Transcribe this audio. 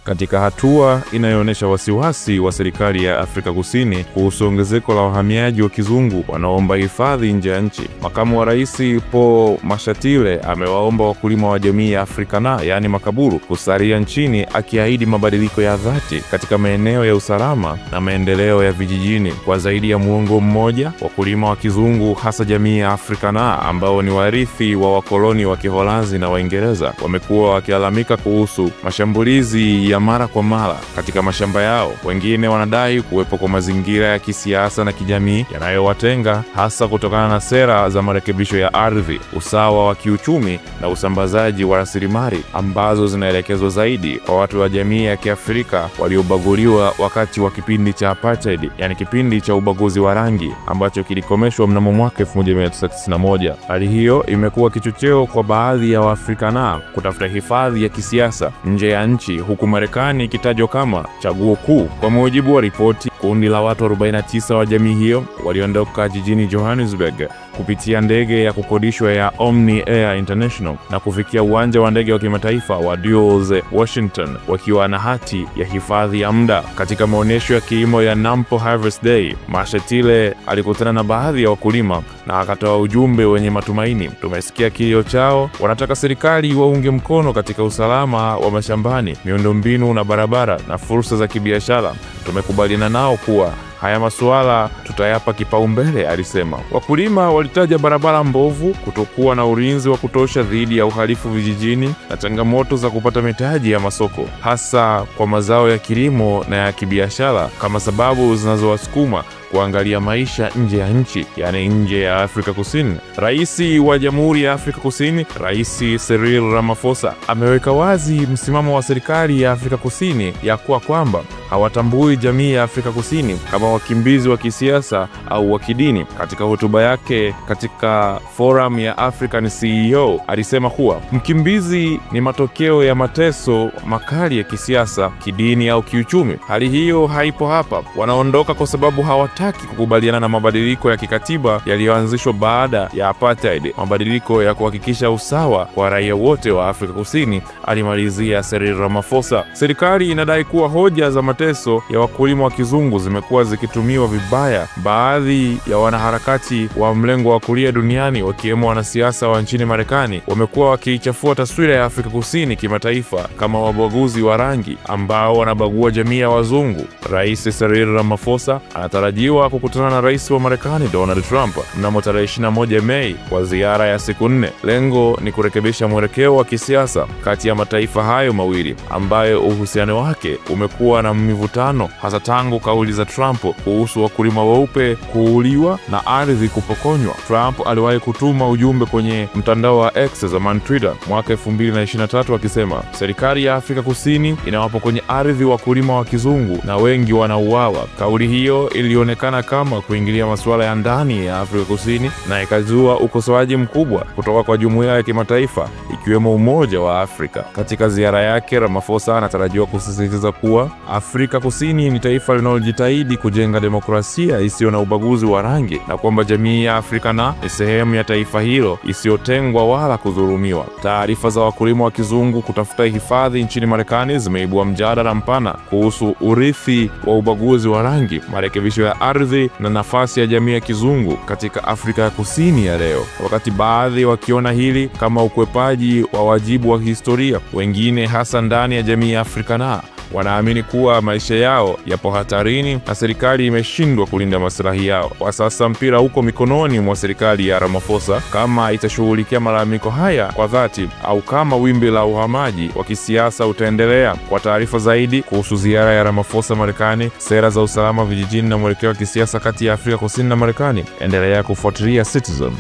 Katika hatua inayoonyesha wasiwasi wa serikali ya Afrika Kusini kuhusu ongezeko la wahamiaji wa kizungu wanaoomba hifadhi nje ya nchi, makamu wa rais Paul Mashatile amewaomba wakulima wa jamii ya Afrikaner, yani Makaburu, kusalia nchini, akiahidi mabadiliko ya dhati katika maeneo ya usalama na maendeleo ya vijijini. Kwa zaidi ya muongo mmoja, wakulima wa kizungu, hasa jamii ya Afrikaner ambao ni warithi wa wakoloni wa Kiholanzi na Waingereza, wamekuwa wakilalamika kuhusu mashambulizi ya mara kwa mara katika mashamba yao. Wengine wanadai kuwepo kwa mazingira ya kisiasa na kijamii yanayowatenga, hasa kutokana na sera za marekebisho ya ardhi, usawa wa kiuchumi na usambazaji wa rasilimali ambazo zinaelekezwa zaidi kwa watu wa jamii ya Kiafrika waliobaguliwa wakati wa kipindi cha apartheid, yani kipindi cha ubaguzi wa rangi ambacho kilikomeshwa mnamo mwaka 1991. Hali hiyo imekuwa kichocheo kwa baadhi ya Waafrikaner kutafuta hifadhi ya kisiasa nje ya nchi, huku Marekani ikitajwa kama chaguo kuu. Kwa mujibu wa ripoti, kundi la watu 49 wa jamii hiyo waliondoka jijini Johannesburg kupitia ndege ya kukodishwa ya Omni Air International na kufikia uwanja wa ndege wa kimataifa wa Dulles, Washington, wakiwa na hati ya hifadhi ya muda. Katika maonyesho ya kilimo ya Nampo Harvest Day, Mashatile alikutana na baadhi ya wakulima na akatoa ujumbe wenye matumaini. Tumesikia kilio chao, wanataka serikali waunge mkono katika usalama wa mashambani, miundombinu na barabara na fursa za kibiashara. Tumekubaliana nao kuwa haya masuala tutayapa kipaumbele, alisema. Wakulima walitaja barabara mbovu, kutokuwa na ulinzi wa kutosha dhidi ya uhalifu vijijini na changamoto za kupata mitaji ya masoko, hasa kwa mazao ya kilimo na ya kibiashara, kama sababu zinazowasukuma kuangalia maisha nje ya nchi, yani nje ya Afrika Kusini. Rais wa Jamhuri ya Afrika Kusini, Rais Cyril Ramaphosa, ameweka wazi msimamo wa serikali ya Afrika Kusini ya kwamba hawatambui jamii ya Afrika Kusini kama wakimbizi wa kisiasa au wa kidini. Katika hotuba yake katika forum ya African CEO, alisema kuwa mkimbizi ni matokeo ya mateso makali ya kisiasa, kidini au kiuchumi. Hali hiyo haipo hapa. Wanaondoka kwa sababu hawataki kukubaliana na mabadiliko ya kikatiba yaliyoanzishwa baada ya apartheid, mabadiliko ya kuhakikisha usawa kwa raia wote wa Afrika Kusini, alimalizia Cyril Ramaphosa. Serikali inadai kuwa hoja za mateso ya wakulima wa kizungu zimekuwa zikitumiwa vibaya. Baadhi ya wanaharakati wa mlengo wa kulia duniani, wakiwemo wanasiasa wa nchini Marekani, wamekuwa wakiichafua taswira ya Afrika Kusini kimataifa kama wabaguzi wa rangi ambao wanabagua jamii ya wazungu. Rais Cyril Ramaphosa anatarajiwa kukutana na rais wa Marekani Donald Trump mnamo tarehe 21 Mei kwa ziara ya siku 4. Lengo ni kurekebisha mwelekeo wa kisiasa kati ya mataifa hayo mawili ambayo uhusiano wake umekuwa na mivutano, hasa tangu kauli za Trump kuhusu wakulima weupe kuuliwa na ardhi kupokonywa. Trump aliwahi kutuma ujumbe kwenye mtandao wa X, zamani Twitter, mwaka 2023 akisema serikali ya Afrika Kusini inawapokonya ardhi wakulima wa kizungu na wengi wanauawa. Kauli hiyo ilionekana kama kuingilia masuala ya ndani ya Afrika Kusini na ikazua ukosoaji mkubwa kutoka kwa jumuiya ya kimataifa ikiwemo Umoja wa Afrika. Katika ziara yake, Ramaphosa anatarajiwa kusisitiza kuwa Afrika Kusini ni taifa linalojitahidi kujenga demokrasia isiyo na ubaguzi wa rangi na kwamba jamii ya Afrikaner ni sehemu ya taifa hilo isiyotengwa wala kudhulumiwa. Taarifa za wakulima wa kizungu kutafuta hifadhi nchini Marekani zimeibua mjadala mpana kuhusu urithi wa ubaguzi wa rangi, marekebisho ya ardhi na nafasi ya jamii ya kizungu katika Afrika ya Kusini ya leo. Wakati baadhi wakiona hili kama ukwepaji wa wajibu wa historia, wengine hasa ndani ya jamii ya Afrikaner wanaamini kuwa maisha yao yapo hatarini na serikali imeshindwa kulinda maslahi yao. Kwa sasa mpira uko mikononi mwa serikali ya Ramaphosa kama itashughulikia malalamiko haya kwa dhati au kama wimbi la uhamaji wa kisiasa utaendelea. Kwa taarifa zaidi kuhusu ziara ya Ramaphosa Marekani, sera za usalama vijijini na mwelekeo wa kisiasa kati ya Afrika Kusini na Marekani, endelea kufuatilia Citizen.